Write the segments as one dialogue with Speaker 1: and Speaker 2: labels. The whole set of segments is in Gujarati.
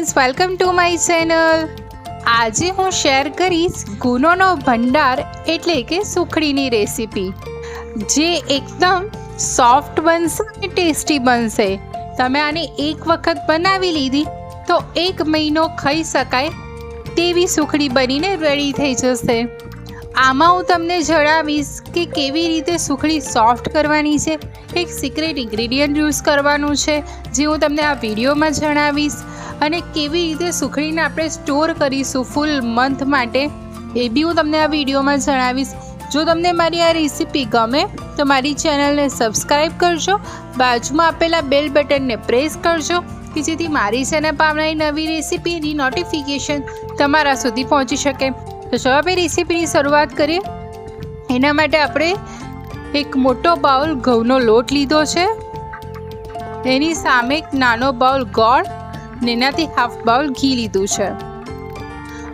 Speaker 1: Friends, welcome to my channel. આજે હું શેર કરીશ ગુનોનો ભંડાર એટલે કે સુખડીની રેસીપી, જે એકદમ સોફ્ટ બનશે અને ટેસ્ટી બનશે. તમે આને એક વખત બનાવી લીધી તો 1 મહિનો ખાઈ શકાય તેવી સુખડી બનીને રેડી થઈ જશે. આમાં હું તમને જણાવીશ કે કેવી રીતે સુખડી સોફ્ટ કરવાની છે. એક સિક્રેટ ઇન્ગ્રેડિયન્ટ યુઝ કરવાનું છે જે હું તમને આ વિડીયોમાં જણાવીશ, અને કેવી રીતે સુખડીને આપણે સ્ટોર કરીશું ફૂલ મંથ માટે એ બી હું તમને આ વિડીયોમાં જણાવીશ. જો તમને મારી આ રેસીપી ગમે તો મારી ચેનલને સબસ્ક્રાઈબ કરજો, બાજુમાં આપેલા બેલ બટનને પ્રેસ કરજો કે જેથી મારી ચેનલ પર આવનારી નવી રેસીપીની નોટિફિકેશન તમારા સુધી પહોંચી શકે. તો ચાલો આપણે રેસીપીની શરૂઆત કરીએ. એના માટે આપણે એક મોટો બાઉલ ઘઉંનો લોટ લીધો છે, એની સામે એક નાનો બાઉલ ગોળ ને એનાથી હાફ બાઉલ ઘી લીધું છે.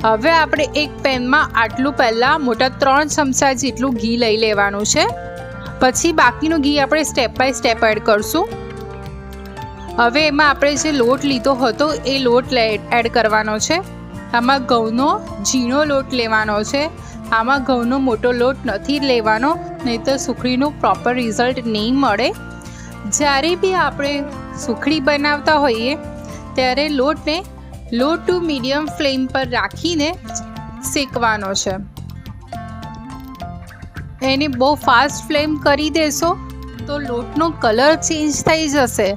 Speaker 1: હવે આપણે એક પેનમાં આટલું પહેલાં મોટા 3 ચમચા જેટલું ઘી લઈ લેવાનું છે. પછી બાકીનું ઘી આપણે સ્ટેપ બાય સ્ટેપ એડ કરશું. હવે એમાં આપણે જે લોટ લીધો હતો એ લોટ એડ કરવાનો છે. આમાં ઘઉંનો ઝીણો લોટ લેવાનો છે. આમાં ઘઉંનો મોટો લોટ નથી લેવાનો, નહીં તો સુખડીનું પ્રોપર રિઝલ્ટ નહીં મળે. જ્યારે બી આપણે સુખડી બનાવતા હોઈએ ત્યારે લોટને લો ટુ મીડિયમ ફ્લેમ પર રાખીને શેકવાનો છે. એને બહુ ફાસ્ટ ફ્લેમ કરી દેશો તો લોટનો કલર ચેન્જ થઈ જશે,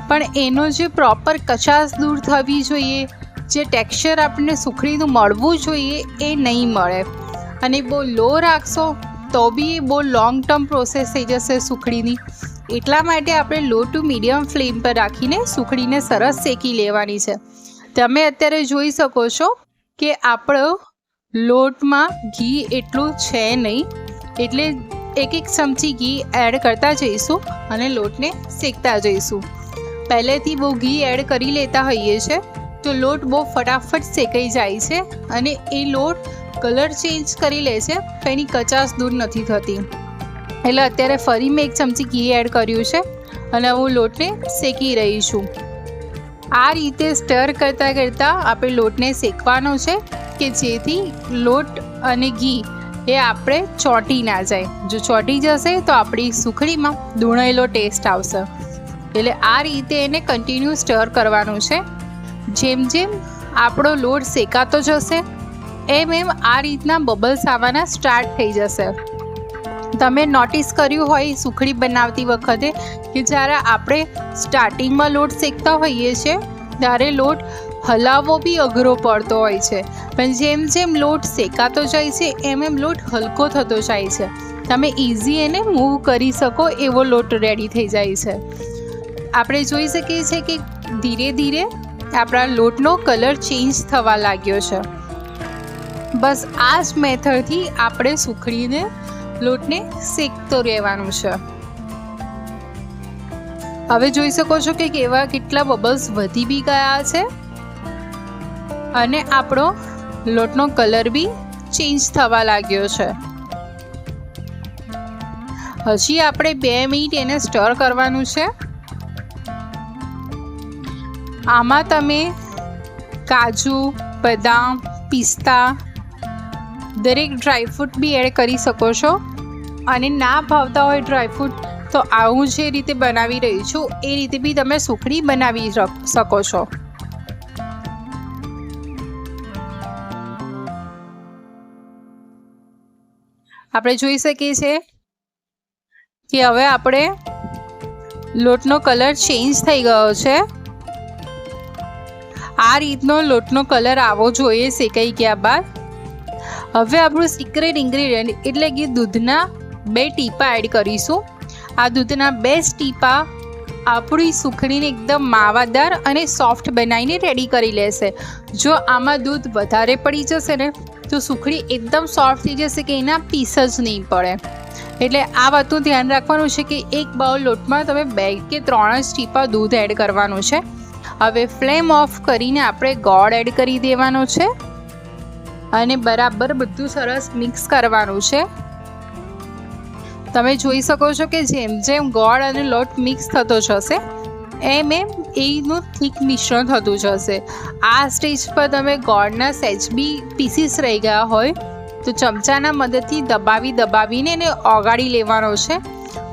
Speaker 1: પણ એનો જે પ્રોપર કચાશ દૂર થવી જોઈએ, જે ટેક્સચર આપણને સુખડીનું મળવું જોઈએ એ નહીં મળે. અને બહુ લો રાખશો તો બી બહુ લોંગ ટર્મ પ્રોસેસ થઈ જશે સુખડીની. એટલા માટે આપણે લો ટુ મીડિયમ ફ્લેમ પર રાખીને સુખડીને સરસ શેકી લેવાની છે. તમે અત્યારે જોઈ શકો છો કે આપણો લોટમાં ઘી એટલું છે નહીં, એટલે એક ચમચી ઘી એડ કરતા જઈશું અને લોટને શેકતા જઈશું. પહેલેથી બહુ ઘી એડ કરી લેતા હોઈએ છીએ તો લોટ બહુ ફટાફટ શેકાઈ જાય છે અને એ લોટ કલર ચેન્જ કરી લે છે, તો એની કચાશ દૂર નથી થતી. એટલે અત્યારે ફરી મેં 1 ચમચી ઘી એડ કર્યું છે અને હું લોટને શેકી રહી છું. આ રીતે સ્ટર કરતાં કરતાં આપણે લોટને શેકવાનો છે કે જેથી લોટ અને ઘી એ આપણે ચોંટી ના જાય. જો ચોંટી જશે તો આપણી સુખડીમાં દૂણાયેલો ટેસ્ટ આવશે. એટલે આ રીતે એને કન્ટિન્યુ સ્ટર કરવાનું છે. જેમ જેમ આપણો લોટ શેકાતો જશે એમ આ રીતના બબલ્સ આવવાના સ્ટાર્ટ થઈ જશે. તમે નોટિસ કર્યું હોય સુખડી બનાવતી વખતે કે જ્યારે આપણે સ્ટાર્ટિંગમાં લોટ શેકતા હોઈએ છીએ ત્યારે લોટ હલાવવો બી અઘરો પડતો હોય છે, પણ જેમ જેમ લોટ શેકાતો જાય છે એમ લોટ હલકો થતો જાય છે. તમે ઇઝી એને મૂવ કરી શકો એવો લોટ રેડી થઈ જાય છે. આપણે જોઈ શકીએ છીએ કે ધીરે ધીરે આપણા લોટનો કલર ચેન્જ થવા લાગ્યો છે. બસ આ જ મેથડથી આપણે સુખડીને લોટને શેકતો રહેવાનું છે. હવે જોઈ શકો છો કે કેટલા બબલ્સ વધી બી ગયા છે અને આપણો લોટનો કલર બી ચેન્જ થવા લાગ્યો છે. હજી આપણે 2 મિનિટ એને સ્ટર કરવાનું છે. આમાં તમે કાજુ, બદામ, પિસ્તા દરેક ડ્રાયફ્રૂટ બી એડ કરી શકો છો. અને ના ભાવતા હોય ડ્રાયફ્રૂટ તો હું જે રીતે બનાવી રહી છું એ રીતે બી તમે સુખડી બનાવી શકો છો. આપણે જોઈ શકીએ છીએ કે હવે આપણે લોટનો કલર ચેન્જ થઈ ગયો છે. આ રીતનો લોટનો કલર આવવો જોઈએ શેકાઈ ગયા બાદ. હવે આપણું સિક્રેટ ઇન્ગ્રેડિયન્ટ એટલે કે દૂધના 2 ટીપા એડ કરીશું. આ દૂધના 2 ટીપા આપણી સુખડીને એકદમ માવાદાર અને સોફ્ટ બનાવીને રેડી કરી લેશે. જો આમાં દૂધ વધારે પડી જશે ને તો સુખડી એકદમ સોફ્ટ થઈ જશે કે એના પીસ જ નહીં પડે. એટલે આ વાતનું ધ્યાન રાખવાનું છે કે એક બાઉલ લોટમાં તમે 2 કે 3 જ ટીપા દૂધ એડ કરવાનું છે. હવે ફ્લેમ ઓફ કરીને આપણે ગોળ એડ કરી દેવાનો છે અને બરાબર બધું સરસ મિક્સ કરવાનું છે. તમે જોઈ શકો છો કે જેમ જેમ ગોળ અને લોટ મિક્સ થતો જશે એમ એનું થીક મિશ્રણ થતું જશે. આ સ્ટેજ પર તમે ગોળના સહેજ બી પીસીસ રહી ગયા હોય તો ચમચાના મદદથી દબાવીને એને ઓગાળી લેવાનો છે.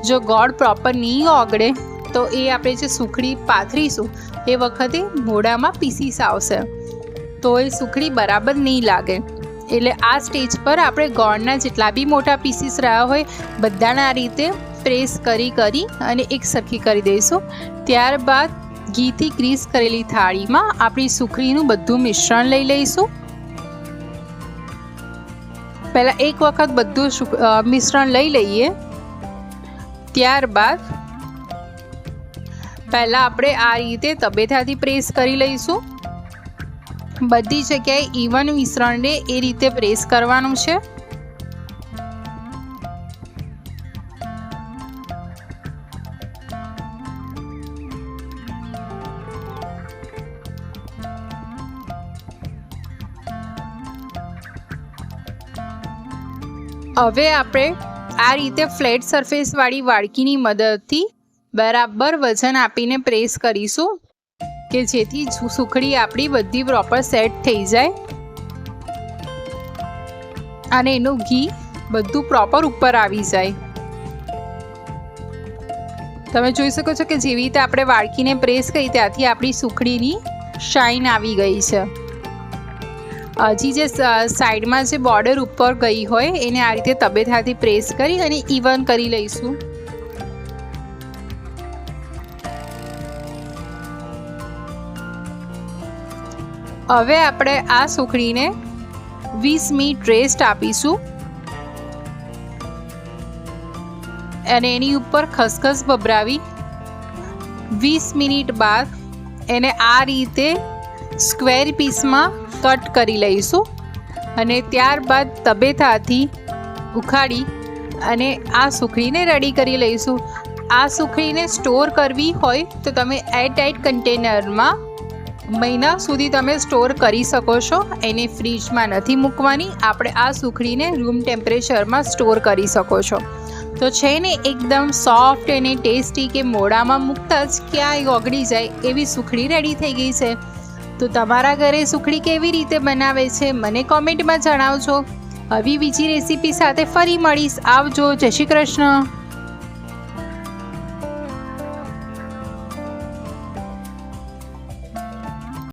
Speaker 1: જો ગોળ પ્રોપર નહીં ઓગળે તો એ આપણે જે સુખડી પાથરીશું એ વખતે મોઢામાં પીસીસ આવશે, તો એ સુખડી બરાબર નહીં લાગે. એટલે આ સ્ટેજ પર આપણે ગોળના જેટલા બી મોટા પીસીસ રહ્યા હોય બધાને આ રીતે પ્રેસ કરી અને એક સરખી કરી દઈશું. ત્યારબાદ ઘીથી ગ્રીસ કરેલી થાળીમાં આપણી સુખડીનું બધું મિશ્રણ લઈ લઈશું. પહેલાં એક વખત બધું મિશ્રણ લઈ લઈએ. ત્યારબાદ પહેલાં આપણે આ રીતે તબેથાથી પ્રેસ કરી લઈશું. બધી જગ્યાએ ઇવન મિશ્રણને એ રીતે પ્રેસ કરવાનું છે. હવે આપણે આ રીતે ફ્લેટ સરફેસવાળી વાડકીની મદદથી બરાબર વજન આપીને પ્રેસ કરીશું કે જેથી સુખડી આપણી બધી પ્રોપર સેટ થઈ જાય અને એનું ઘી બધું પ્રોપર ઉપર આવી જાય. તમે જોઈ શકો છો કે જેવી રીતે આપણે વાડકીને પ્રેસ કરી ત્યાંથી આપણી સુખડીની શાઇન આવી ગઈ છે. હજી જે સાઈડમાં જે બોર્ડર ઉપર ગઈ હોય એને આ રીતે તબેથાથી પ્રેસ કરી અને ઇવન કરી લઈશું. હવે આપણે આ સુખડીને 20 મિનિટ રેસ્ટ આપીશું અને એની ઉપર ખસખસ ભભરાવી 20 મિનિટ બાદ એને આ રીતે સ્ક્વેર પીસમાં કટ કરી લઈશું અને ત્યારબાદ તબેથાથી ઉખાડી અને આ સુખડીને રેડી કરી લઈશું. આ સુખડીને સ્ટોર કરવી હોય તો તમે એરટાઇટ કન્ટેનરમાં મહિના સુધી તમે સ્ટોર કરી શકો છો. એને ફ્રીજમાં નથી મૂકવાની. આપણે આ સુખડીને રૂમ ટેમ્પરેચરમાં સ્ટોર કરી શકો છો. તો છે ને એકદમ સોફ્ટ અને ટેસ્ટી કે મોઢામાં મૂકતા જ ક્યાંય ઓગળી જાય એવી સુખડી રેડી થઈ ગઈ છે. તો તમારા ઘરે સુખડી કેવી રીતે બનાવે છે મને કોમેન્ટમાં જણાવજો. આવી બીજી રેસીપી સાથે ફરી મળીશ. આવજો. જય શ્રી કૃષ્ણ.